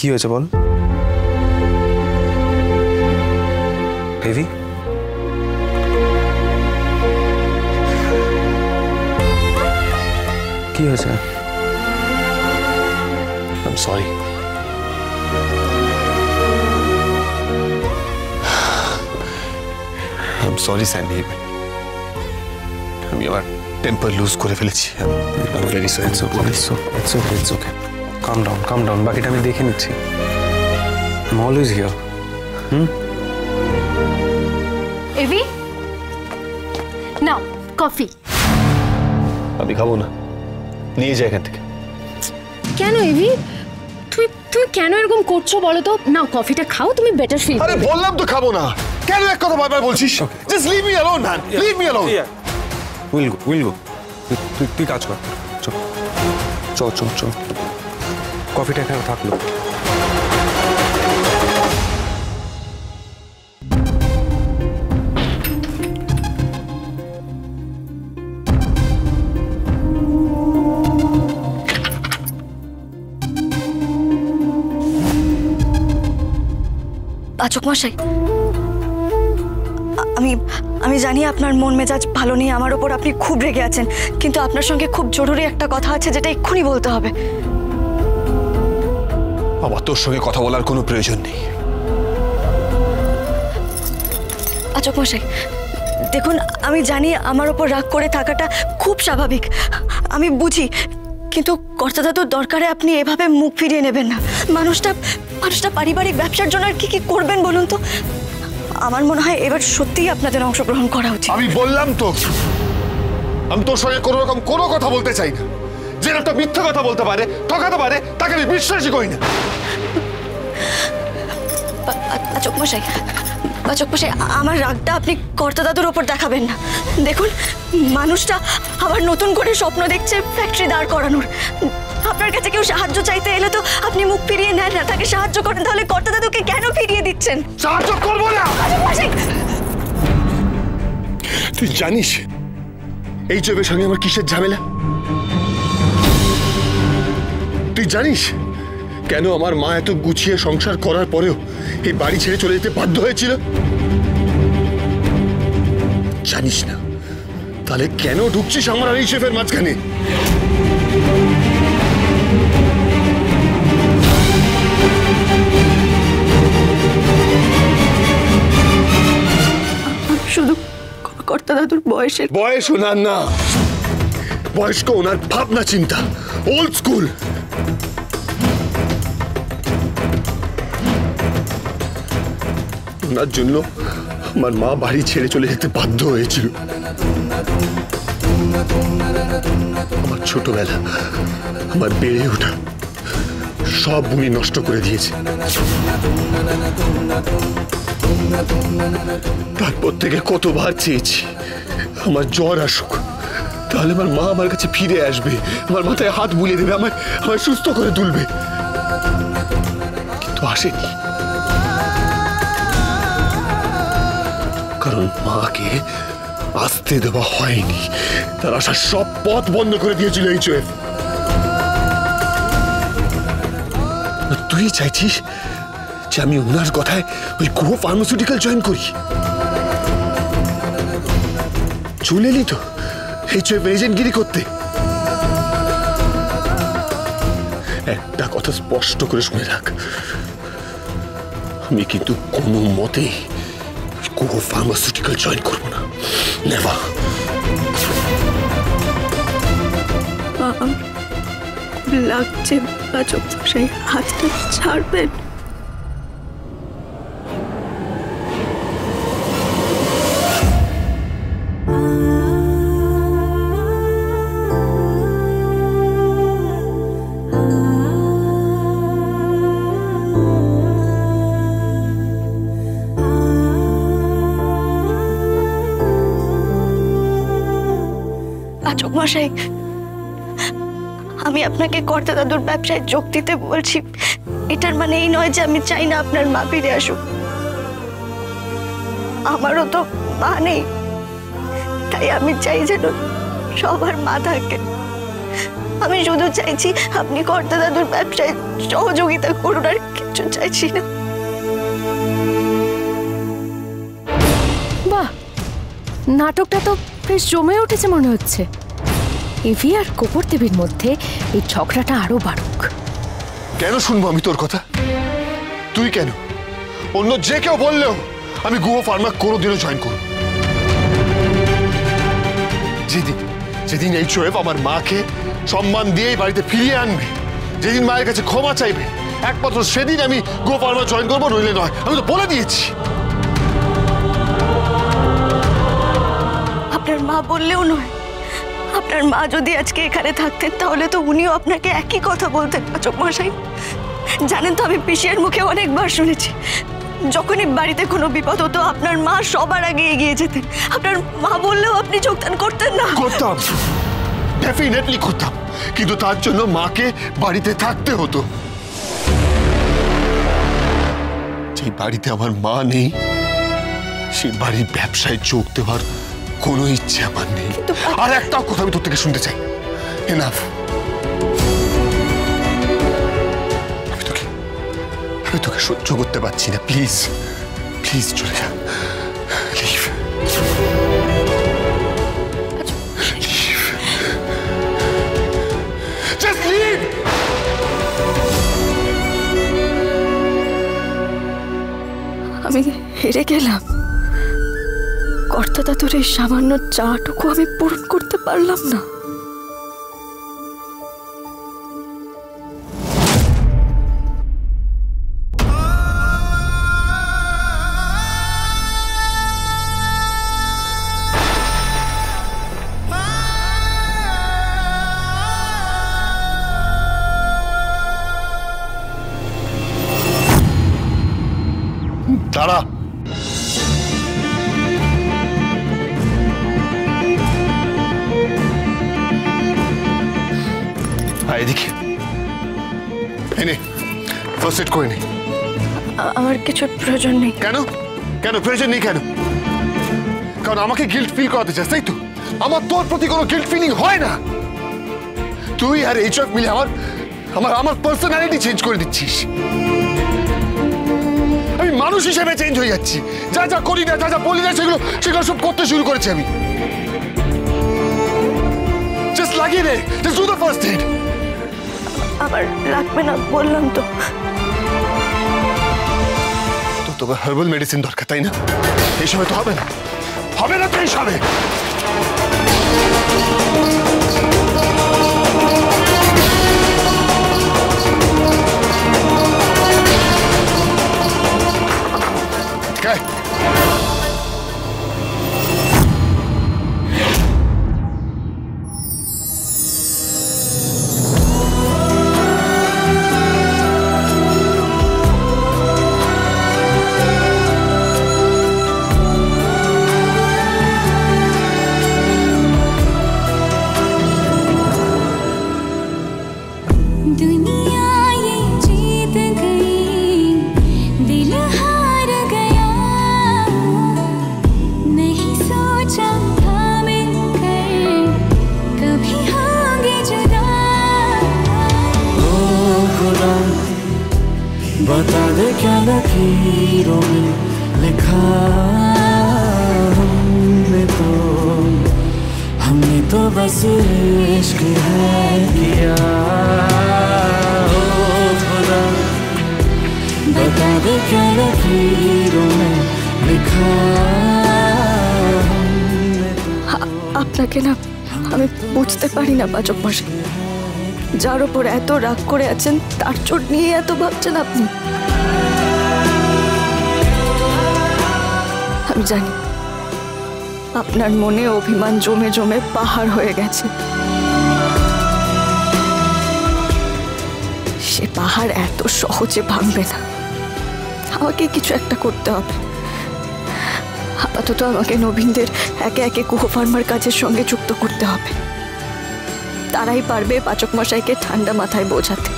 কি হয়েছে বল দেবী? কি হয়েছে? I'm sorry. I'm sorry, Sandy. আমি আমার টেম্পার লুজ করে ফেলেছি। I'm very sorry. It's okay. Calm down. বাকিটা আমি দেখে নিচ্ছি। I'm always here. এভি, নাও কফি। আমি খাবো না, নিয়ে যাই এখান থেকে। কেন এভি, তুমি কেন এরকম করছো বলো তো? নাও কফিটা খাও, তুমি বেটার ফিল আরে বললাম তো খাবো না, কেন এক কথা বারবার বলছিস? Just leave me alone man, leave me alone. Will go. তুই কাজ কর, চল। কফিটা এখানে থাকলো। পাচক মশাই, আমি জানি আপনার মন মেজাজ ভালো নেই, আমার ওপর আপনি খুব রেগে আছেন, কিন্তু আপনার সঙ্গে খুব জরুরি একটা কথা আছে যেটা এক্ষুনি বলতে হবে। আমার তোর সঙ্গে কথা বলার কোনো প্রয়োজন নেই। পাচক মশাই দেখুন, আমি জানি আমার ওপর রাগ করে থাকাটা খুব স্বাভাবিক, আমি বুঝি, কিন্তু কর্তাদাদুর দরকারে আপনি এভাবে মুখ ফিরিয়ে নেবেন না। মানুষটা পারিবারিক ব্যবসার জন্য আর কি করবেন বলুন তো? আমার মনে হয় এবার সত্যিই আপনাদের অংশগ্রহণ করা উচিত। আমি বললাম তো, আমি তোর সঙ্গে কোনো রকম কোনো কথা বলতে চাই না। যে একটা মিথ্যা কথা বলতে পারে, ঠকাতে পারে, তাকে আমি বিশ্বাসই করি না। পাচক মশাই, আমার রাগটা আপনি কর্তাদাদুর ওপর দেখাবেন না। দেখুন, মানুষটা আবার নতুন করে স্বপ্ন দেখছে ফ্যাক্টরি দাঁড় করানোর। আপনার কাছে কেউ সাহায্য চাইতে এলে তো আপনি মুখ ফিরিয়ে নেন না, তাকে সাহায্য করেন, তাহলে কর্তাদাদুকে কেন ফিরিয়ে দিচ্ছেন? সাহায্য করবো না। তুই জানিস এই জবের সঙ্গে আমার কিসের ঝামেলা? তুই জানিস কেন আমার মা এত গুছিয়ে সংসার করার পরেও এই বাড়ি ছেড়ে চলে যেতে বাধ্য হয়েছিল? জানিস না? তাহলে কেন ঢুকছিস আমার আর এই শেফের মাঝখানে? শুধু কর্তাদাদুর বয়স ওনার না, বয়স্ক ওনার ভাবনা চিন্তা ওল্ড স্কুল। ওনার জন্য আমার মা বাড়ি ছেড়ে চলে যেতে বাধ্য হয়েছিল। আমার ছোটবেলা, আমার বেড়ে ওঠা সব উনি নষ্ট করে দিয়েছে। তারপর থেকে কতবার চেয়েছি আমার জ্বর আসুক, তাহলে আমার মা আমার কাছে ফিরে আসবে, আমার মাথায় হাত বুলিয়ে দেবে, আমায় সুস্থ করে তুলবে, কিন্তু আসেনি। কারণ মাকে আসতে দেওয়া হয়নি, তার আসার সব পথ বন্ধ করে দিয়েছিল এই চোয়েফ। তুই চাইছিস যে আমি ওনার কথায় ওই গো ফার্মাসিউটিক্যাল জয়েন করি? চলে এলি তো এই চোয়েফ এজেন্টগিরি করতে। একটা কথা স্পষ্ট করে শুনে রাখ, আমি কিন্তু কোনো মতে গো ফার্মাসিউটিক্যাল জয়েন করবো না, নেভার। লাগছে পাচক মশাই, হাতটা ছাড়বেন। পাচক মশাই, আমি আপনাকে কর্তাদাদুর ব্যবসায় যোগ দিতে বলছি, এটার মানে এই নয় যে আমি চাই না আপনার মা ফিরে আসুক। আমারও তো মা নেই, তাই আমি চাই যেন সবার মা থাকে। আমি শুধু চাইছি আপনি কর্তা দাদুর ব্যবসায় সহযোগিতা করুন, আর কিছু চাইছি না। বাহ, নাটকটা তো বেশ জমে উঠেছে মনে হচ্ছে। এভি আর কপুর দেবীর মধ্যে এই ঝগড়াটা আরো বাড়ুক। কেন শুনবো আমি তোর কথা? তুই কেন? অন্য যে কেউ বললেও আমি গুহ ফার্মা কোনোদিনও জয়েন করব। যেদিন এই শোয়েব আমার মাকে সম্মান দিয়েই বাড়িতে ফিরিয়ে আনবে, যেদিন মায়ের কাছে ক্ষমা চাইবে, একমাত্র সেদিন আমি গুহ ফার্মা জয়েন করবো, নইলে নয়। আমি তো বলে দিয়েছি। আপনার মা বললেও নয়, আপনার মা যদি আজকে এখানে থাকতেন তাহলে তো উনিও আপনাকে একই কথা বলতেন পাচক মশাই। জানেন তো, আমি পিসির মুখে অনেকবার শুনেছি, যখনই বাড়িতে কোনো বিপদ হতো আপনার মা সবার আগে এগিয়ে যেতেন। আপনার মা বললেও আপনি যোগদান করতেন না? করতাম, ডেফিনেটলি করতাম, কিন্তু তার জন্য মাকে বাড়িতে থাকতে হতো। যে বাড়িতে আমার মা নেই, সেই বাড়ির ব্যবসায় যোগ দেওয়ার কোনো ইচ্ছে আমার নেই। আর একটাও কথা আমি তোর থেকে শুনতে চাই। এনাফ। আমি তোকে সহ্য করতে পারছি না। প্লিজ প্লিজ চলে যা। লিভ। Just leave! আমি হেরে গেলাম। কর্তা দাদুর এই সামান্য চাটুকু আমি পূরণ করতে পারলাম না। দাঁড়া। এদিকে এনে ফার্স্ট এড করে নে। আমার কিছু প্রয়োজন নেই। কেন? কেন প্রয়োজন নেই? কেন? কারণ আমাকে গিল্ট ফিল করাতে চাস, তাই তো? আমার তোর প্রতি কোনো গিল্ট ফিলিং হয় না। তুই আর এইচএফ মিলে আমার পার্সোনালিটি চেঞ্জ করে দিচ্ছিস। আমি মানুষ হিসেবে চেঞ্জ হয়ে যাচ্ছি। যা যা করি না, যা যা বলি না, সেগুলো সব করতে শুরু করেছি আমি। জাস্ট লাগিয়ে দে, just do the first aid. আমার লাগবে না বললাম তো। তোমার হার্বাল মেডিসিন দরকার, তাই না? এই সময় তো হবে না, হবে না তো এই সময়। बता दे क्या लकीरों में लिखा हमने तो बस इश्क है किया। ओ खुदा बता दे क्या लकीरों में लिखा। আপনাকে না আমি বুঝতে পারি না পাচক মশাই, যার উপর এত রাগ করে আছেন তার চোট নিয়ে এত ভাবছেন আপনি। আমি জানি আপনার মনে অভিমান জমে জমে পাহাড় হয়ে গেছে। সে পাহাড় এত সহজে ভাঙবে না। আমাকে কিছু একটা করতে হবে। আপাতত আমাকে নবীনদের একে একে গুহ ফার্মার কাজের সঙ্গে যুক্ত করতে হবে। তারাই পারবে পাচক মশাইকে ঠান্ডা মাথায় বোঝাতে।